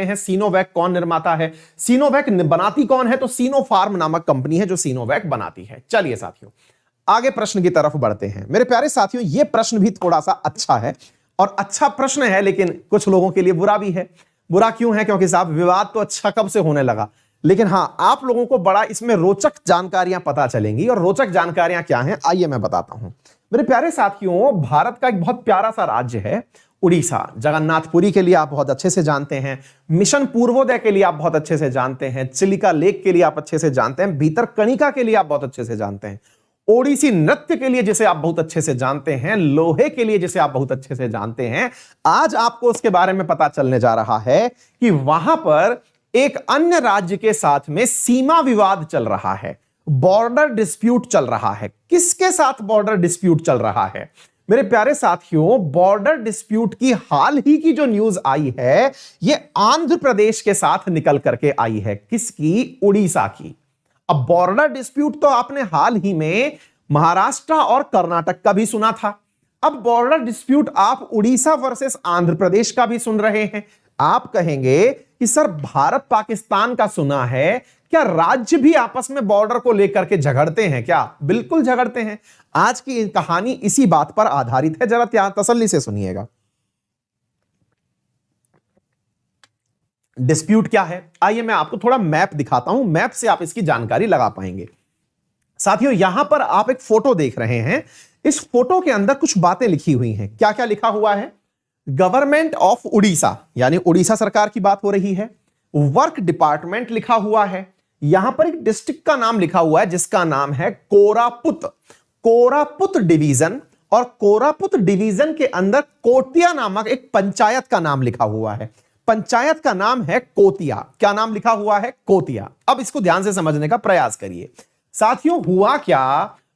हैं सीनोवैक कौन निर्माता है, सीनोवैक बनाती कौन है, तो सीनोफार्म नामक कंपनी है जो सीनोवैक बनाती है। चलिए साथियों आगे प्रश्न की तरफ बढ़ते हैं। मेरे प्यारे साथियों यह प्रश्न भी थोड़ा सा अच्छा है और अच्छा प्रश्न है, लेकिन कुछ लोगों के लिए बुरा भी है। बुरा क्यों है? क्योंकि साहब विवाद तो अच्छा कब से होने लगा, लेकिन हां आप लोगों को बड़ा इसमें रोचक जानकारियां पता चलेंगी। और रोचक जानकारियां क्या हैं आइए मैं बताता हूं। मेरे प्यारे साथियों भारत का एक बहुत प्यारा सा राज्य है उड़ीसा। जगन्नाथपुरी के लिए आप बहुत अच्छे से जानते हैं, मिशन पूर्वोदय के लिए आप बहुत अच्छे से जानते हैं, चिलिका लेक के लिए आप अच्छे से जानते हैं, भीतरकनिका के लिए आप बहुत अच्छे से जानते हैं, ओडिसी नृत्य के लिए जिसे आप बहुत अच्छे से जानते हैं, लोहे के लिए जिसे आप बहुत अच्छे से जानते हैं। आज आपको उसके बारे में पता चलने जा रहा है कि वहां पर एक अन्य राज्य के साथ में सीमा विवाद चल रहा है, बॉर्डर डिस्प्यूट चल रहा है। किसके साथ बॉर्डर डिस्प्यूट चल रहा है? मेरे प्यारे साथियों बॉर्डर डिस्प्यूट की हाल ही की जो न्यूज आई है यह आंध्र प्रदेश के साथ निकल करके आई है। किसकी? उड़ीसा की। अब बॉर्डर डिस्प्यूट तो आपने हाल ही में महाराष्ट्र और कर्नाटक का भी सुना था, अब बॉर्डर डिस्प्यूट आप उड़ीसा वर्सेस आंध्र प्रदेश का भी सुन रहे हैं। आप कहेंगे कि सर भारत पाकिस्तान का सुना है, क्या राज्य भी आपस में बॉर्डर को लेकर के झगड़ते हैं क्या? बिल्कुल झगड़ते हैं। आज की कहानी इसी बात पर आधारित है, जरा तसल्ली से सुनिएगा। डिस्प्यूट क्या है आइए मैं आपको थोड़ा मैप दिखाता हूं, मैप से आप इसकी जानकारी लगा पाएंगे। साथियों यहां पर आप एक फोटो देख रहे हैं, इस फोटो के अंदर कुछ बातें लिखी हुई हैं। क्या क्या लिखा हुआ है? गवर्नमेंट ऑफ उड़ीसा यानी उड़ीसा सरकार की बात हो रही है। वर्क डिपार्टमेंट लिखा हुआ है। यहां पर एक डिस्ट्रिक्ट का नाम लिखा हुआ है जिसका नाम है कोरापुत, कोरापुत डिवीजन। और कोरापुत डिवीजन के अंदर कोटिया नामक एक पंचायत का नाम लिखा हुआ है, पंचायत का नाम है कोतिया। क्या नाम लिखा हुआ है? कोतिया। अब इसको ध्यान से समझने का प्रयास करिए। साथियों हुआ क्या,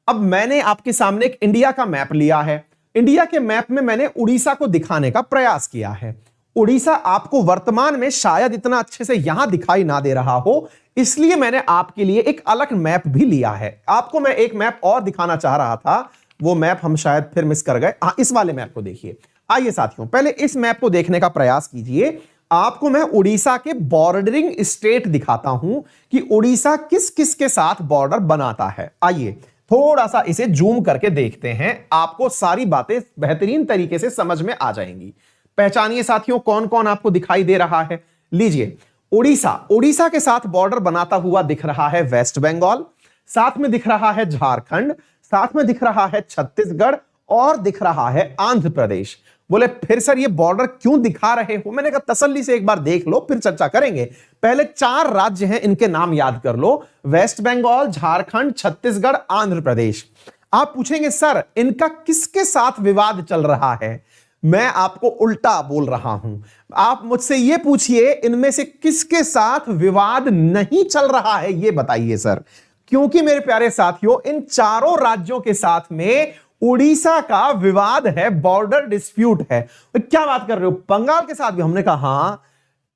अब मैंने आपके सामने एक इंडिया का मैप लिया है, इंडिया के मैप में मैंने उड़ीसा को दिखाने का प्रयास किया है। उड़ीसा आपको वर्तमान में शायद इतना अच्छे से यहां दिखाई ना दे रहा हो, इसलिए मैंने आपके लिए एक अलग मैप भी लिया है। आपको मैं एक मैप और दिखाना चाह रहा था, वो मैप हम शायद फिर मिस कर गए। इस वाले मैप को देखिए। आइए साथियों पहले इस मैप को देखने का प्रयास कीजिए। आपको मैं उड़ीसा के बॉर्डरिंग स्टेट दिखाता हूं कि उड़ीसा किस किस के साथ बॉर्डर बनाता है। आइए थोड़ा सा इसे जूम करके देखते हैं, आपको सारी बातें बेहतरीन तरीके से समझ में आ जाएंगी। पहचानिए साथियों कौन कौन आपको दिखाई दे रहा है। लीजिए उड़ीसा, उड़ीसा के साथ बॉर्डर बनाता हुआ दिख रहा है वेस्ट बंगाल, साथ में दिख रहा है झारखंड, साथ में दिख रहा है छत्तीसगढ़ और दिख रहा है आंध्र प्रदेश। बोले फिर सर ये बॉर्डर क्यों दिखा रहे हो? मैंने कहा तसल्ली से एक बार देख लो फिर चर्चा करेंगे। पहले 4 राज्य हैं, इनके नाम याद कर लो, वेस्ट बंगाल, झारखंड, छत्तीसगढ़, आंध्र प्रदेश। आप पूछेंगे सर इनका किसके साथ विवाद चल रहा है? मैं आपको उल्टा बोल रहा हूं। आप मुझसे यह पूछिए इनमें से किसके साथ विवाद नहीं चल रहा है, यह बताइए सर। क्योंकि मेरे प्यारे साथियों इन चारों राज्यों के साथ में उड़ीसा का विवाद है, बॉर्डर डिस्प्यूट है। तो क्या बात कर रहे हो, बंगाल के साथ भी? हमने कहा हां,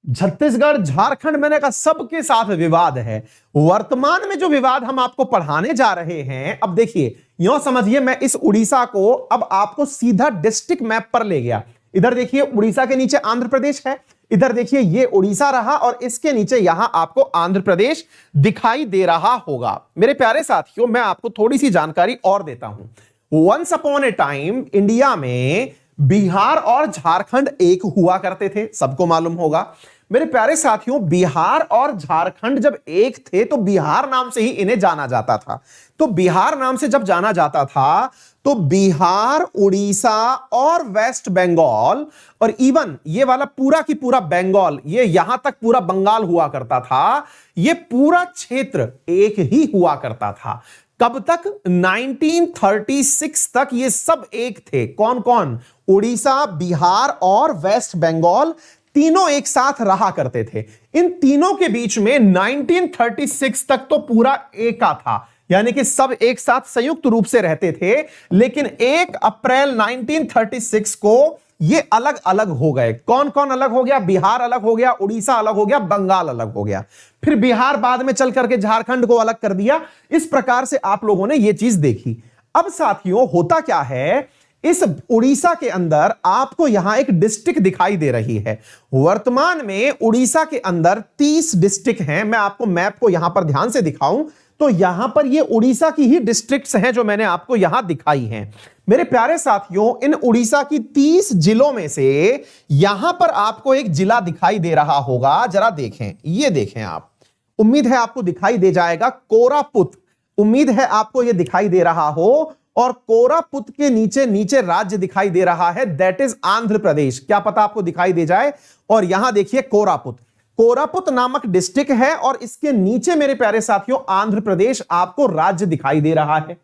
छत्तीसगढ़, झारखंड, मैंने कहा सबके साथ विवाद है। वर्तमान में जो विवाद हम आपको पढ़ाने जा रहे हैं, अब देखिए यूं समझिए मैं इस उड़ीसा को अब आपको सीधा डिस्ट्रिक्ट मैप पर ले गया। इधर देखिए उड़ीसा के नीचे आंध्र प्रदेश है, इधर देखिए ये उड़ीसा रहा और इसके नीचे यहां आपको आंध्र प्रदेश दिखाई दे रहा होगा। मेरे प्यारे साथियों मैं आपको थोड़ी सी जानकारी और देता हूं। Once upon a time India में बिहार और झारखंड एक हुआ करते थे, सबको मालूम होगा। मेरे प्यारे साथियों बिहार और झारखंड जब एक थे तो बिहार नाम से ही इन्हें जाना जाता था। तो बिहार नाम से जब जाना जाता था तो बिहार, उड़ीसा और वेस्ट बंगाल और इवन ये वाला पूरा की पूरा बंगाल, ये यहां तक पूरा बंगाल हुआ करता था, ये पूरा क्षेत्र एक ही हुआ करता था। कब तक? 1936 तक ये सब एक थे। कौन कौन? उड़ीसा, बिहार और वेस्ट बंगाल तीनों एक साथ रहा करते थे। इन तीनों के बीच में 1936 तक तो पूरा एका था, यानी कि सब एक साथ संयुक्त रूप से रहते थे। लेकिन 1 अप्रैल 1936 को ये अलग अलग हो गए। कौन कौन अलग हो गया? बिहार अलग हो गया, उड़ीसा अलग हो गया, बंगाल अलग हो गया। फिर बिहार बाद में चल करके झारखंड को अलग कर दिया। इस प्रकार से आप लोगों ने ये चीज देखी। अब साथियों होता क्या है, इस उड़ीसा के अंदर आपको यहां एक डिस्ट्रिक्ट दिखाई दे रही है। वर्तमान में उड़ीसा के अंदर 30 डिस्ट्रिक्ट हैं। मैं आपको मैप को यहां पर ध्यान से दिखाऊं तो यहां पर ये उड़ीसा की ही डिस्ट्रिक्ट्स हैं जो मैंने आपको यहां दिखाई हैं। मेरे प्यारे साथियों, इन उड़ीसा की 30 जिलों में से यहां पर आपको एक जिला दिखाई दे रहा होगा, जरा देखें, ये देखें आप, उम्मीद है आपको दिखाई दे जाएगा, कोरापुट। उम्मीद है आपको यह दिखाई दे रहा हो। और कोरापुट के नीचे नीचे राज्य दिखाई दे रहा है, दैट इज आंध्र प्रदेश। क्या पता आपको दिखाई दे जाए। और यहां देखिए कोरापुट, कोरापुट नामक डिस्ट्रिक्ट है और इसके नीचे मेरे प्यारे साथियों आंध्र प्रदेश आपको राज्य दिखाई दे रहा है।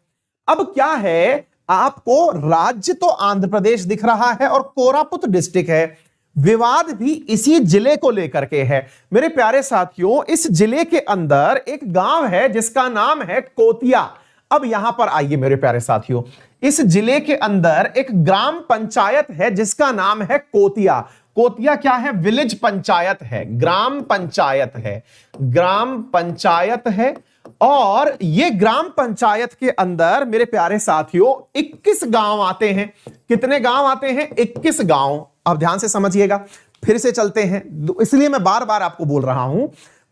अब क्या है, आपको राज्य तो आंध्र प्रदेश दिख रहा है और कोरापुट डिस्ट्रिक्ट है। विवाद भी इसी जिले को लेकर के है। मेरे प्यारे साथियों, इस जिले के अंदर एक गांव है जिसका नाम है कोतिया। अब यहां पर आइए मेरे प्यारे साथियों, इस जिले के अंदर एक ग्राम पंचायत है जिसका नाम है कोतिया। कोतिया क्या है? विलेज पंचायत है, ग्राम पंचायत है, ग्राम पंचायत है। और ये ग्राम पंचायत के अंदर मेरे प्यारे साथियों 21 गांव आते हैं। कितने गांव आते हैं? 21 गांव। अब ध्यान से समझिएगा, फिर से चलते हैं, इसलिए मैं बार बार आपको बोल रहा हूं।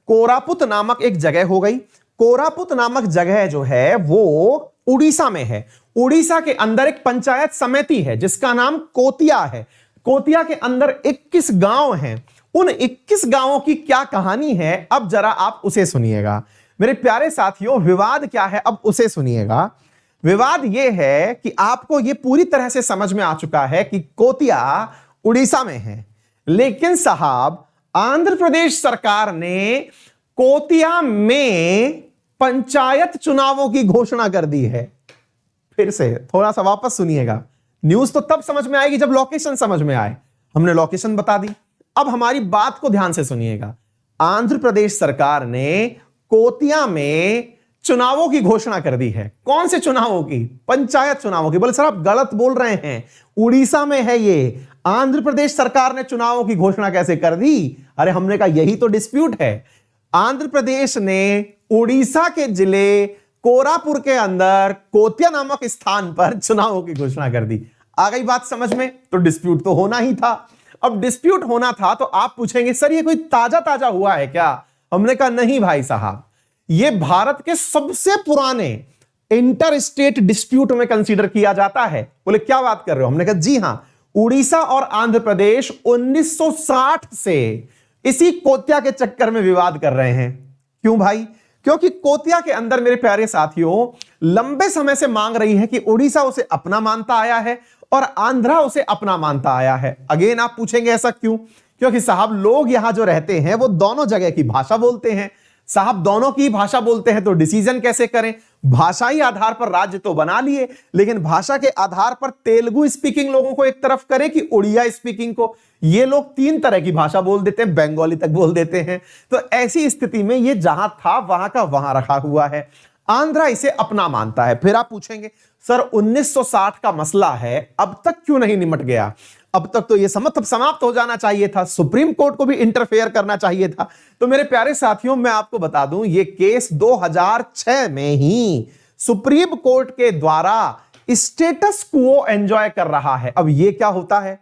कोरापुट नामक एक जगह हो गई। कोरापुट नामक जगह जो है वो उड़ीसा में है। उड़ीसा के अंदर एक पंचायत समिति है जिसका नाम कोतिया है। कोतिया के अंदर 21 गांव हैं। उन 21 गांवों की क्या कहानी है, अब जरा आप उसे सुनिएगा। मेरे प्यारे साथियों, विवाद क्या है, अब उसे सुनिएगा। विवाद यह है कि आपको यह पूरी तरह से समझ में आ चुका है कि कोतिया उड़ीसा में है, लेकिन साहब आंध्र प्रदेश सरकार ने कोतिया में पंचायत चुनावों की घोषणा कर दी है। फिर से थोड़ा सा वापस सुनिएगा। न्यूज तो तब समझ में आएगी जब लोकेशन समझ में आए। हमने लोकेशन बता दी, अब हमारी बात को ध्यान से सुनिएगा। आंध्र प्रदेश सरकार ने कोतिया में चुनावों की घोषणा कर दी है। कौन से चुनावों की? पंचायत चुनावों की। बोले सर आप गलत बोल रहे हैं, उड़ीसा में है ये, आंध्र प्रदेश सरकार ने चुनावों की घोषणा कैसे कर दी? अरे हमने कहा यही तो डिस्प्यूट है। आंध्र प्रदेश ने उड़ीसा के जिले कोरापुट के अंदर कोतिया नामक स्थान पर चुनावों की घोषणा कर दी। आ गई बात समझ में? तो डिस्प्यूट तो होना ही था। अब डिस्प्यूट होना था तो आप पूछेंगे सर ये कोई ताजा ताजा हुआ है क्या? हमने कहा नहीं भाई साहब, ये भारत के सबसे पुराने इंटर स्टेट डिस्प्यूट में कंसीडर किया जाता है। बोले क्या बात कर रहे हो? हमने कहा जी हां, उड़ीसा और आंध्र प्रदेश 1960 से इसी कोतिया के चक्कर में विवाद कर रहे हैं। क्यों भाई? क्योंकि कोतिया के अंदर मेरे प्यारे साथियों लंबे समय से मांग रही है कि उड़ीसा उसे अपना मानता आया है और आंध्रा उसे अपना मानता आया है। अगेन आप पूछेंगे ऐसा क्यों? क्योंकि साहब लोग यहां जो रहते हैं वो दोनों जगह की भाषा बोलते हैं। साहब दोनों की भाषा बोलते हैं तो डिसीजन कैसे करें? भाषाई आधार पर राज्य तो बना लिए, लेकिन भाषा के आधार पर तेलुगु स्पीकिंग लोगों को एक तरफ करें कि उड़िया स्पीकिंग को। ये लोग 3 तरह की भाषा बोल देते हैं, बंगाली तक बोल देते हैं। तो ऐसी स्थिति में ये जहां था वहां का वहां रखा हुआ है। आंध्रा इसे अपना मानता है। फिर आप पूछेंगे सर 1960 का मसला है, अब तक क्यों नहीं निमट गया? अब तक तो यह समाप्त हो जाना चाहिए था, सुप्रीम कोर्ट को भी इंटरफेयर करना चाहिए था। तो मेरे प्यारे साथियों मैं आपको बता दूं, यह केस 2006 में ही सुप्रीम कोर्ट के द्वारा स्टेटस क्वो एंजॉय कर रहा है। अब यह क्या होता है?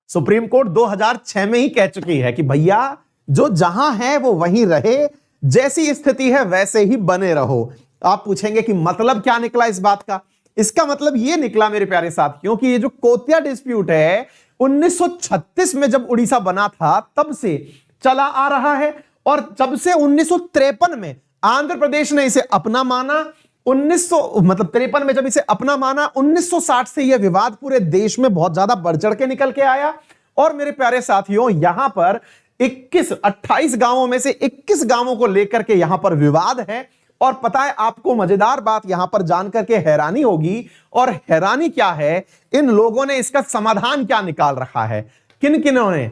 सुप्रीम कोर्ट 2006 में ही कह चुकी है कि भैया जो जहां है वो वहीं रहे, जैसी स्थिति है वैसे ही बने रहो। आप पूछेंगे कि मतलब क्या निकला इस बात का? इसका मतलब यह निकला मेरे प्यारे साथियों कि ये जो कोतिया डिस्प्यूट है 1936 में जब उड़ीसा बना था तब से चला आ रहा है, और जब से 1953 में आंध्र प्रदेश ने इसे अपना माना, 53 में जब इसे अपना माना, 1960 से यह विवाद पूरे देश में बहुत ज्यादा बढ़ चढ़ के निकल के आया। और मेरे प्यारे साथियों यहां पर 28 गांवों में से 21 गांवों को लेकर के यहां पर विवाद है। और पता है आपको मजेदार बात यहां पर जानकर के हैरानी होगी, और हैरानी क्या है, इन लोगों ने इसका समाधान क्या निकाल रखा है। किन किनों ने?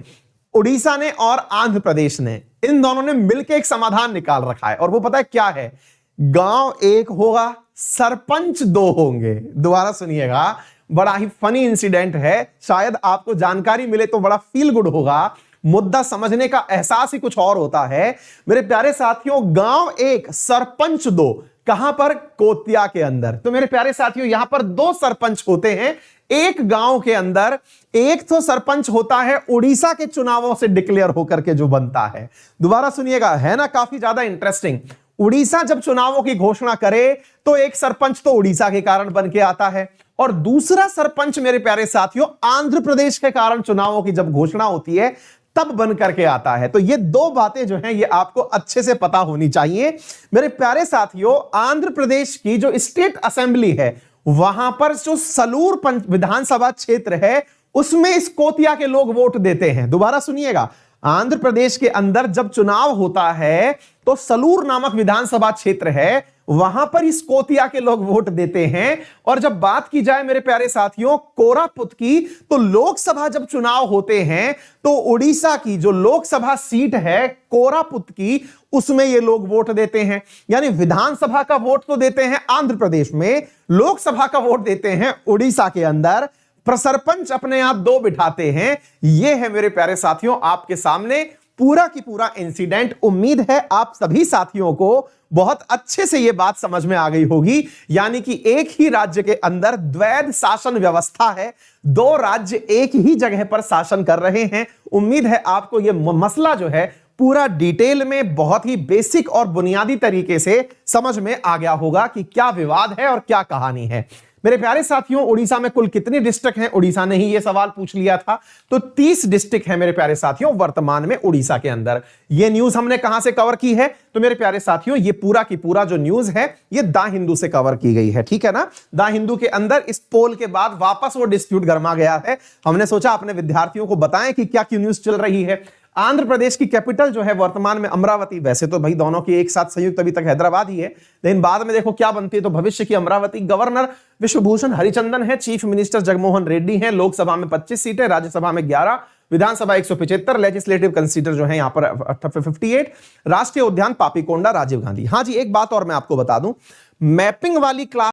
उड़ीसा ने और आंध्र प्रदेश ने, इन दोनों ने मिलकर एक समाधान निकाल रखा है। और वो पता है क्या है? गांव एक होगा, सरपंच 2 होंगे। दोबारा सुनिएगा, बड़ा ही फनी इंसिडेंट है, शायद आपको जानकारी मिले तो बड़ा फील गुड होगा। मुद्दा समझने का एहसास ही कुछ और होता है। मेरे प्यारे साथियों, गांव एक सरपंच दो, कहां पर? कोतिया के अंदर। तो मेरे प्यारे साथियों, यहां पर दो सरपंच होते हैं एक गांव के अंदर। एक तो सरपंच होता है उड़ीसा के चुनावों से डिक्लेयर होकर के जो बनता है। दोबारा सुनिएगा, है ना काफी ज्यादा इंटरेस्टिंग। उड़ीसा जब चुनावों की घोषणा करे तो एक सरपंच तो उड़ीसा के कारण बन के आता है, और दूसरा सरपंच मेरे प्यारे साथियों आंध्र प्रदेश के कारण चुनावों की जब घोषणा होती है तब बन करके आता है। तो ये दो बातें जो हैं ये आपको अच्छे से पता होनी चाहिए। मेरे प्यारे साथियों, आंध्र प्रदेश की जो स्टेट असेंबली है वहां पर जो सलूर विधानसभा क्षेत्र है उसमें इस कोतिया के लोग वोट देते हैं। दोबारा सुनिएगा, आंध्र प्रदेश के अंदर जब चुनाव होता है तो सलूर नामक विधानसभा क्षेत्र है, वहां पर इस कोतिया के लोग वोट देते हैं। और जब बात की जाए मेरे प्यारे साथियों कोरापुट की, तो लोकसभा जब चुनाव होते हैं तो उड़ीसा की जो लोकसभा सीट है कोरापुट की, उसमें ये लोग वोट देते हैं। यानी विधानसभा का वोट तो देते हैं आंध्र प्रदेश में, लोकसभा का वोट देते हैं उड़ीसा के अंदर। सरपंच अपने यहां दो बिठाते हैं। यह है मेरे प्यारे साथियों आपके सामने पूरा की पूरा इंसिडेंट। उम्मीद है आप सभी साथियों को बहुत अच्छे से यह बात समझ में आ गई होगी। यानी कि एक ही राज्य के अंदर द्वैध शासन व्यवस्था है, दो राज्य एक ही जगह पर शासन कर रहे हैं। उम्मीद है आपको यह मसला जो है पूरा डिटेल में बहुत ही बेसिक और बुनियादी तरीके से समझ में आ गया होगा कि क्या विवाद है और क्या कहानी है। मेरे प्यारे साथियों, उड़ीसा में कुल कितनी डिस्ट्रिक्ट हैं? उड़ीसा ने ही यह सवाल पूछ लिया था। तो 30 डिस्ट्रिक्ट है मेरे प्यारे साथियों वर्तमान में उड़ीसा के अंदर। यह न्यूज हमने कहां से कवर की है? तो मेरे प्यारे साथियों ये पूरा की पूरा जो न्यूज है ये दा हिंदू से कवर की गई है, ठीक है ना। दा हिंदू के अंदर इस पोल के बाद वापस वो डिस्प्यूट गरमा गया है। हमने सोचा अपने विद्यार्थियों को बताएं कि क्या क्यों न्यूज चल रही है। आंध्र प्रदेश की कैपिटल जो है वर्तमान में अमरावती, वैसे तो भाई दोनों की एक साथ संयुक्त अभी तक हैदराबाद ही है, लेकिन बाद में देखो क्या बनती है तो भविष्य की अमरावती। गवर्नर विश्वभूषण हरिचंदन है, चीफ मिनिस्टर जगमोहन रेड्डी हैं। लोकसभा में 25 सीटें, राज्यसभा में 11, विधानसभा 175, लेजिस्लेटिव कंसीडर जो है यहां पर 58। राष्ट्रीय उद्यान पापीकोंडा, राजीव गांधी। हां जी, एक बात और मैं आपको बता दूं, मैपिंग वाली क्लास